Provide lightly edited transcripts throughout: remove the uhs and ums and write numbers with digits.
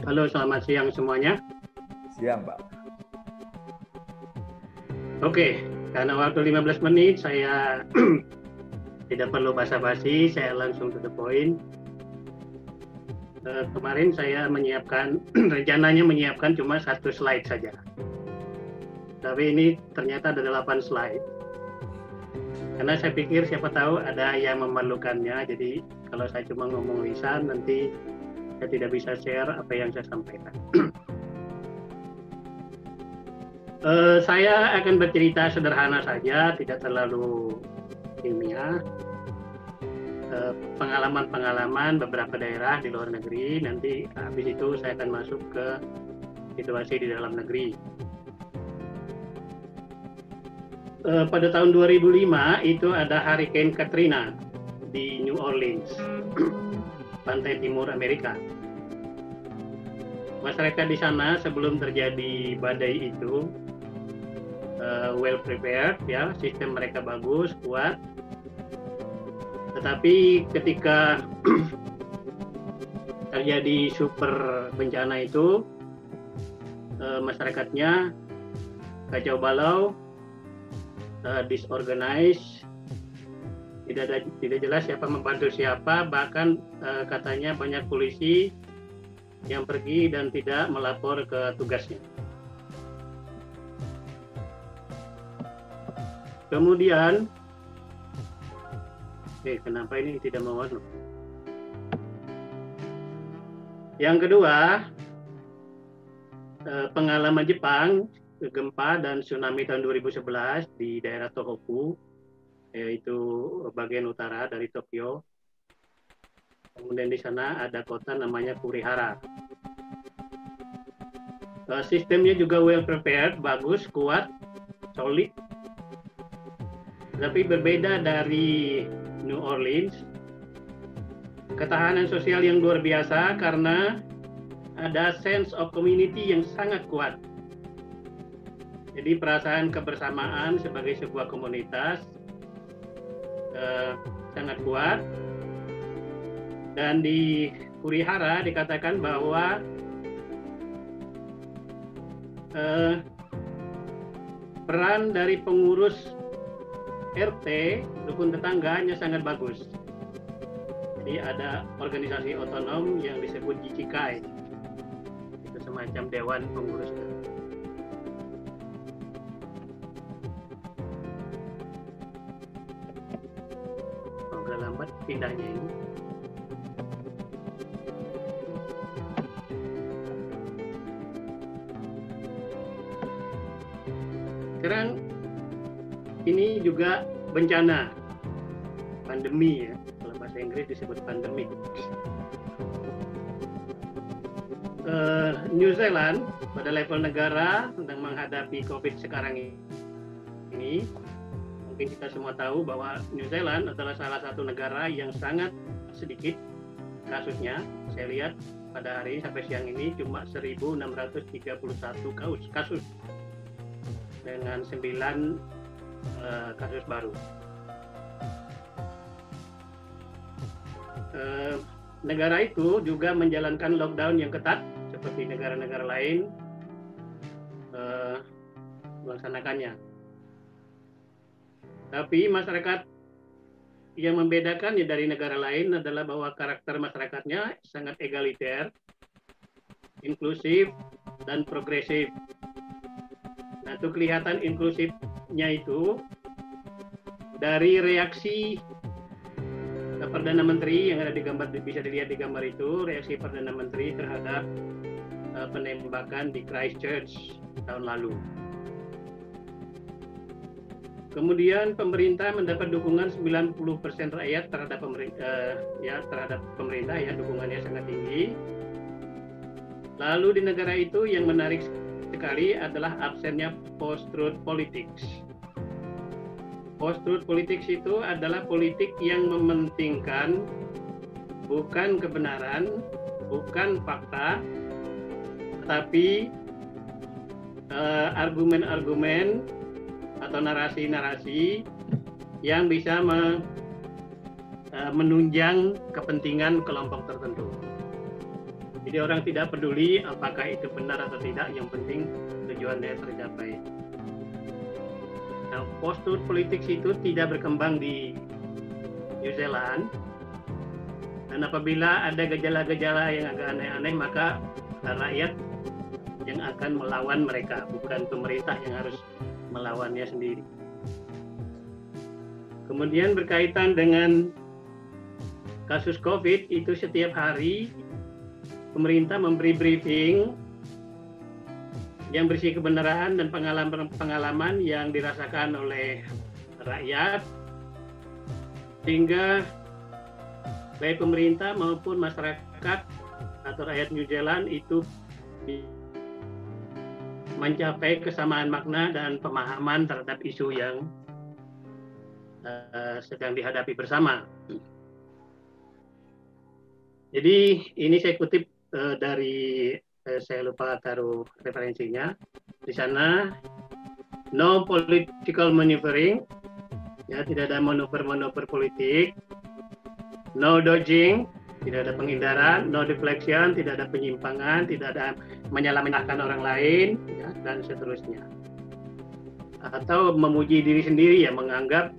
Halo, selamat siang semuanya. Siang, Pak. Oke, karena waktu 15 menit saya tidak perlu basa-basi, saya langsung to the point. Kemarin saya menyiapkan, rencananya menyiapkan cuma 1 slide saja. Tapi ini ternyata ada 8 slide. Karena saya pikir siapa tahu ada yang memerlukannya, jadi kalau saya cuma ngomong lisan, nanti saya tidak bisa share apa yang saya sampaikan. Saya akan bercerita sederhana saja, tidak terlalu ilmiah. Pengalaman-pengalaman beberapa daerah di luar negeri, nanti habis itu saya akan masuk ke situasi di dalam negeri. Pada tahun 2005 itu ada Hurricane Katrina di New Orleans, pantai timur Amerika. Masyarakat di sana sebelum terjadi badai itu well prepared, ya, sistem mereka bagus, kuat. Tetapi ketika terjadi super bencana itu, masyarakatnya kacau balau, disorganized, tidak jelas siapa membantu siapa, bahkan katanya banyak polisi yang pergi dan tidak melapor ke tugasnya. Kemudian, kenapa ini tidak mau warna? Yang kedua, pengalaman Jepang, gempa dan tsunami tahun 2011 di daerah Tohoku, yaitu bagian utara dari Tokyo. Kemudian di sana ada kota namanya Kurihara. Sistemnya juga well prepared, bagus, kuat, solid. Tapi berbeda dari New Orleans, ketahanan sosial yang luar biasa karena ada sense of community yang sangat kuat. Jadi perasaan kebersamaan sebagai sebuah komunitas sangat kuat. Dan di Kurihara dikatakan bahwa peran dari pengurus RT, rukun tetangganya sangat bagus. Jadi ada organisasi otonom yang disebut Jichikai. Itu semacam dewan pengurus. Agak lambat pindahnya ini. Sekarang ini juga bencana, pandemi, ya, kalau bahasa Inggris disebut pandemi. New Zealand pada level negara tentang menghadapi COVID sekarang ini, mungkin kita semua tahu bahwa New Zealand adalah salah satu negara yang sangat sedikit kasusnya. Saya lihat pada hari ini sampai siang ini cuma 1.631 kasus dengan 9 kasus baru. Negara itu juga menjalankan lockdown yang ketat seperti negara-negara lain melaksanakannya. Tapi masyarakat yang membedakan dari negara lain adalah bahwa karakter masyarakatnya sangat egaliter, inklusif, dan progresif. Nah, itu kelihatan inklusifnya itu dari reaksi Perdana Menteri yang ada di gambar, bisa dilihat di gambar itu, reaksi Perdana Menteri terhadap penembakan di Christchurch tahun lalu. Kemudian pemerintah mendapat dukungan 90% rakyat terhadap pemerintah, ya, dukungannya sangat tinggi. Lalu di negara itu yang menarik sekali adalah absennya post-truth politics. Post-truth politics itu adalah politik yang mementingkan bukan kebenaran, bukan fakta, tetapi argumen-argumen atau narasi-narasi yang bisa menunjang kepentingan kelompok tertentu. Jadi orang tidak peduli apakah itu benar atau tidak, yang penting tujuannya tercapai. Nah, postur politik itu tidak berkembang di New Zealand, dan apabila ada gejala-gejala yang agak aneh-aneh, maka rakyat yang akan melawan mereka, bukan pemerintah yang harus melawannya sendiri. Kemudian berkaitan dengan kasus COVID, itu setiap hari pemerintah memberi briefing yang berisi kebenaran dan pengalaman yang dirasakan oleh rakyat, sehingga baik pemerintah maupun masyarakat atau rakyat New Zealand itu mencapai kesamaan makna dan pemahaman terhadap isu yang sedang dihadapi bersama. Jadi ini saya kutip dari saya lupa taruh referensinya. Di sana no political maneuvering, ya, tidak ada manuver-manuver politik, no dodging, tidak ada penghindaran, no deflection, tidak ada penyimpangan, tidak ada menyalahkan orang lain, ya, dan seterusnya. Atau memuji diri sendiri, ya, menganggap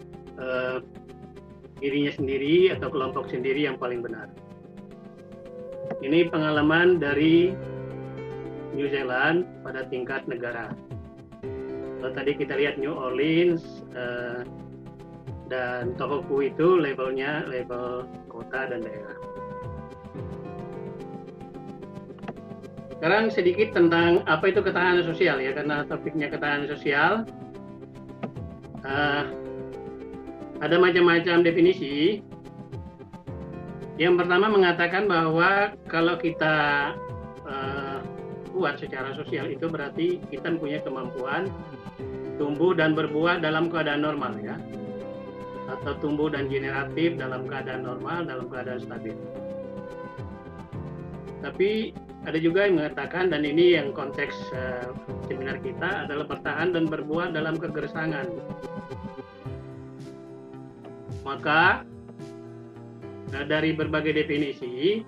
dirinya sendiri atau kelompok sendiri yang paling benar. Ini pengalaman dari New Zealand pada tingkat negara. Kalau tadi kita lihat New Orleans dan Tohoku itu levelnya level kota dan daerah. Sekarang sedikit tentang apa itu ketahanan sosial, ya, karena topiknya ketahanan sosial. Ada macam-macam definisi. Yang pertama mengatakan bahwa kalau kita kuat secara sosial, itu berarti kita punya kemampuan tumbuh dan berbuah dalam keadaan normal, ya, atau tumbuh dan generatif dalam keadaan normal, dalam keadaan stabil. Tapi ada juga yang mengatakan, dan ini yang konteks seminar kita, adalah bertahan dan berbuah dalam kegersangan. Maka dari berbagai definisi,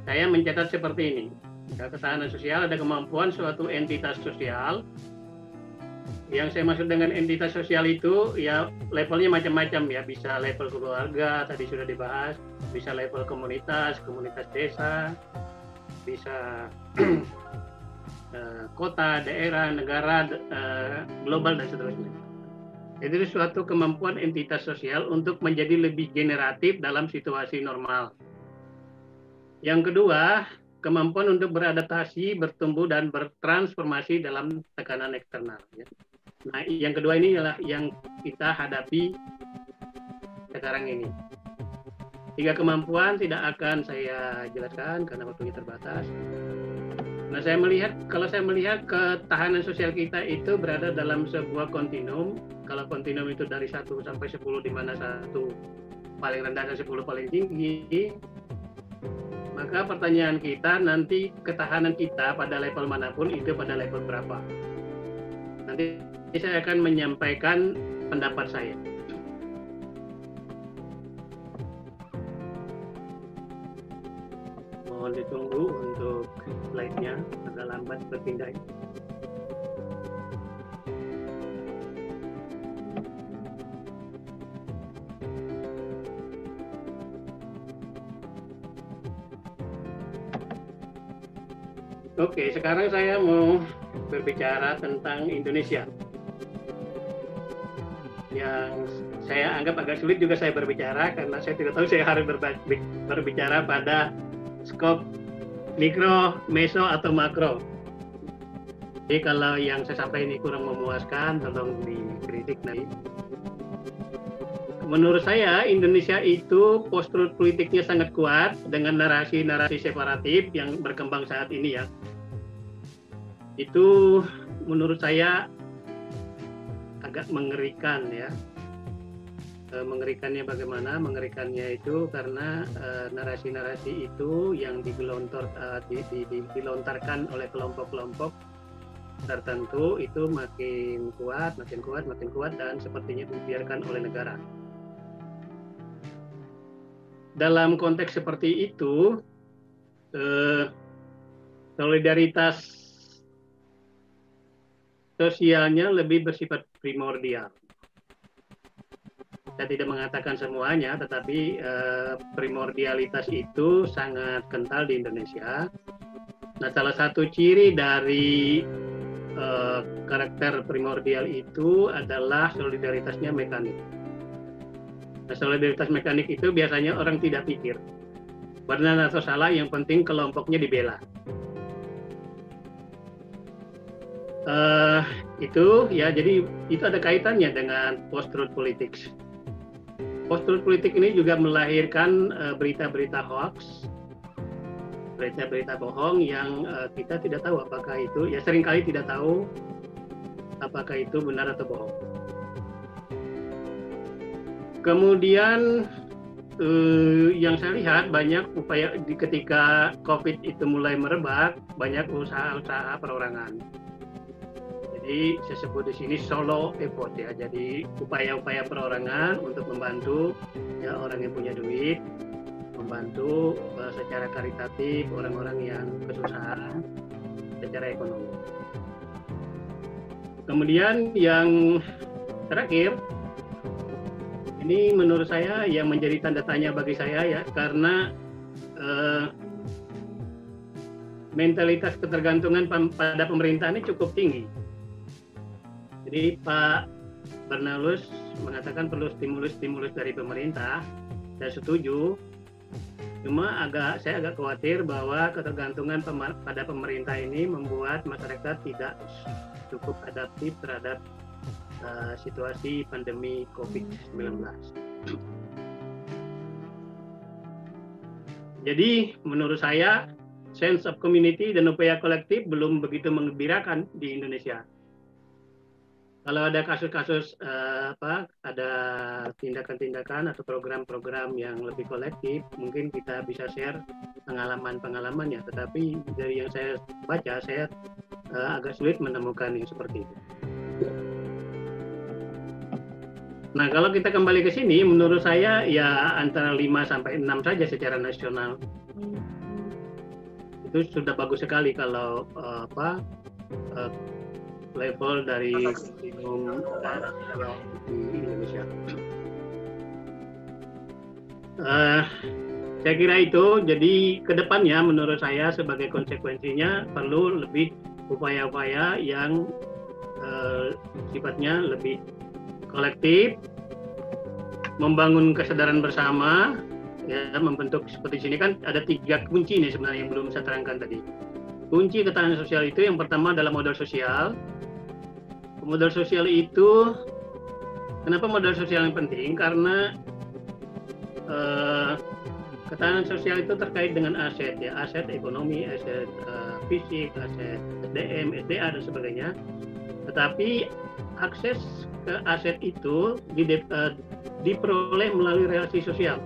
saya mencatat seperti ini. Ketahanan sosial ada kemampuan suatu entitas sosial. Yang saya maksud dengan entitas sosial itu, ya, levelnya macam-macam, ya, bisa level keluarga, tadi sudah dibahas, bisa level komunitas desa, bisa kota, daerah, negara, global, dan seterusnya. Jadi itu suatu kemampuan entitas sosial untuk menjadi lebih generatif dalam situasi normal. Yang kedua, kemampuan untuk beradaptasi, bertumbuh, dan bertransformasi dalam tekanan eksternal. Nah, yang kedua ini adalah yang kita hadapi sekarang ini. 3 kemampuan tidak akan saya jelaskan karena waktunya terbatas. Nah, kalau saya melihat ketahanan sosial kita itu berada dalam sebuah kontinum. Kalau kontinum itu dari 1 sampai 10, di mana 1 paling rendah dan 10 paling tinggi, maka pertanyaan kita nanti, ketahanan kita pada level manapun itu pada level berapa? Nanti saya akan menyampaikan pendapat saya. Mohon ditunggu untuk slide-nya, agak lambat berpindah. Oke, sekarang saya mau berbicara tentang Indonesia. Yang saya anggap agak sulit juga saya berbicara, karena saya tidak tahu saya harus berbicara pada skop mikro, meso, atau makro. Jadi kalau yang saya sampaikan ini kurang memuaskan, tolong dikritik nanti. Menurut saya, Indonesia itu postur politiknya sangat kuat dengan narasi-narasi separatif yang berkembang saat ini, ya. Itu menurut saya agak mengerikan, ya. Mengerikannya bagaimana? Mengerikannya itu karena narasi-narasi itu yang dilontarkan oleh kelompok-kelompok tertentu itu makin kuat, dan sepertinya dibiarkan oleh negara. Dalam konteks seperti itu, solidaritas sosialnya lebih bersifat primordial. Saya tidak mengatakan semuanya, tetapi primordialitas itu sangat kental di Indonesia. Nah, salah satu ciri dari karakter primordial itu adalah solidaritasnya mekanik. Nah, solidaritas mekanik itu biasanya orang tidak pikir. Benar atau salah, yang penting kelompoknya dibela. Itu ya, jadi itu ada kaitannya dengan post-truth politics. Post-truth politik ini juga melahirkan berita-berita hoax, berita-berita bohong yang kita tidak tahu apakah itu, ya seringkali tidak tahu apakah itu benar atau bohong. Kemudian yang saya lihat banyak upaya ketika COVID itu mulai merebak, banyak usaha-usaha perorangan. Jadi saya sebut di sini solo effort ya. Jadi upaya-upaya perorangan untuk membantu ya orang yang punya duit, membantu secara karitatif orang-orang yang kesusahan secara ekonomi. Kemudian yang terakhir, ini menurut saya yang menjadi tanda tanya bagi saya ya, karena mentalitas ketergantungan pada pemerintah ini cukup tinggi. Jadi Pak Barnalus mengatakan perlu stimulus-stimulus dari pemerintah. Saya setuju. Cuma saya agak khawatir bahwa ketergantungan pada pemerintah ini membuat masyarakat tidak cukup adaptif terhadap situasi pandemi COVID-19. Jadi menurut saya sense of community dan upaya kolektif belum begitu menggembirakan di Indonesia. Kalau ada kasus-kasus ada tindakan-tindakan atau program-program yang lebih kolektif, mungkin kita bisa share pengalaman-pengalamannya. Tetapi dari yang saya baca, saya agak sulit menemukan yang seperti itu. Nah, kalau kita kembali ke sini, menurut saya ya antara 5 sampai 6 saja secara nasional. Itu sudah bagus sekali kalau level dari minimum di Indonesia. Saya kira itu. Jadi kedepannya menurut saya sebagai konsekuensinya perlu lebih upaya-upaya yang sifatnya lebih kolektif, membangun kesadaran bersama, ya, membentuk seperti sini kan ada 3 kunci nih sebenarnya yang belum saya terangkan tadi. Kunci ketahanan sosial itu yang pertama adalah modal sosial. Modal sosial itu, kenapa modal sosial yang penting? Karena ketahanan sosial itu terkait dengan aset, ya, aset ekonomi, aset fisik, aset SDM, SDA dan sebagainya. Tetapi akses ke aset itu diperoleh melalui relasi sosial,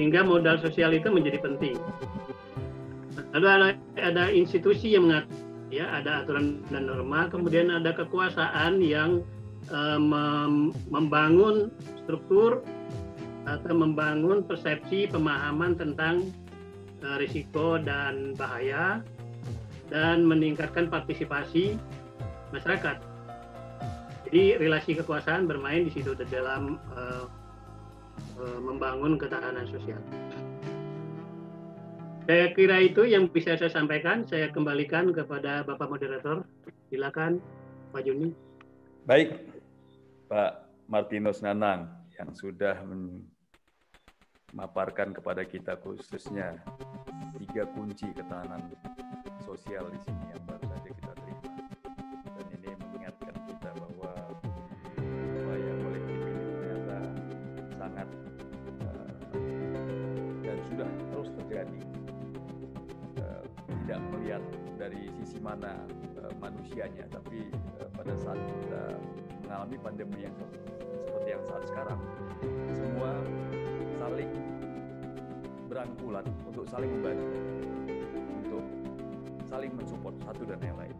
sehingga modal sosial itu menjadi penting. Lalu ada institusi yang mengatur, ya, ada aturan dan norma, kemudian ada kekuasaan yang membangun struktur atau membangun persepsi pemahaman tentang risiko dan bahaya dan meningkatkan partisipasi masyarakat. Jadi relasi kekuasaan bermain di situ dalam membangun ketahanan sosial. Saya kira itu yang bisa saya sampaikan. Saya kembalikan kepada Bapak Moderator. Silakan, Pak Juni. Baik, Pak Martinus Nanang yang sudah memaparkan kepada kita khususnya 3 kunci ketahanan sosial di sini yang baru saja kita terima. Dan ini mengingatkan kita bahwa upaya kolektif ini ternyata sangat dan sudah terus terjadi. Tidak melihat dari sisi mana manusianya, tapi pada saat kita mengalami pandemi yang seperti yang saat sekarang, semua saling berangkulan untuk saling membantu, untuk saling mensupport satu dan yang lain.